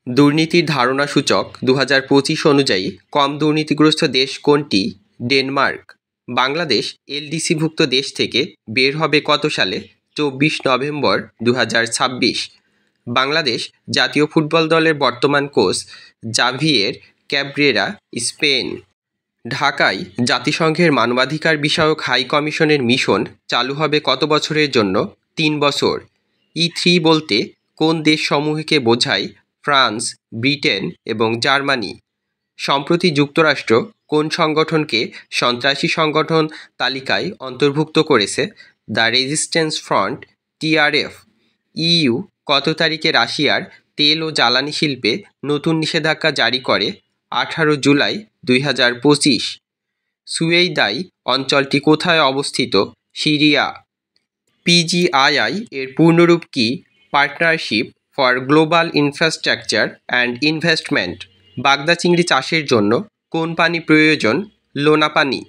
দুর্নীতির ধারণা সূচক 2025 অনুযায়ী কম দুর্নীতিগ্রস্ত দেশ কোনটি? ডেনমার্ক। বাংলাদেশ এলডিসিভুক্ত দেশ থেকে বের হবে কত সালে? 24 নভেম্বর 2026। বাংলাদেশ জাতীয় ফুটবল দলের বর্তমান কোচ জাভিয়ের ক্যাব্রেরা, স্পেন। ঢাকায় জাতিসংঘের মানবাধিকার বিষয়ক হাই কমিশনের মিশন চালু হবে কত বছরের জন্য? 3 বছর। E3 বলতে কোন দেশসমূহকে বোঝায়? ফ্রান্স, ব্রিটেন এবং জার্মানি। সম্প্রতি যুক্তরাষ্ট্র কোন সংগঠনকে সন্ত্রাসী সংগঠন তালিকায় অন্তর্ভুক্ত করেছে? The resistance front, TRF। EU কত তারিখে রাশিয়ার তেল ও জ্বালানি শিল্পে নতুন নিষেধাজ্ঞা জারি করে? 18 জুলাই 2025। সুয়েদাই অঞ্চলটি কোথায় অবস্থিত? সিরিয়া। PGII এর পূর্ণরূপ কি? Partnership for global infrastructure and investment. বাগদা চিংড়ি চাষের জন্য কোন পানি প্রয়োজন? লোনা পানি।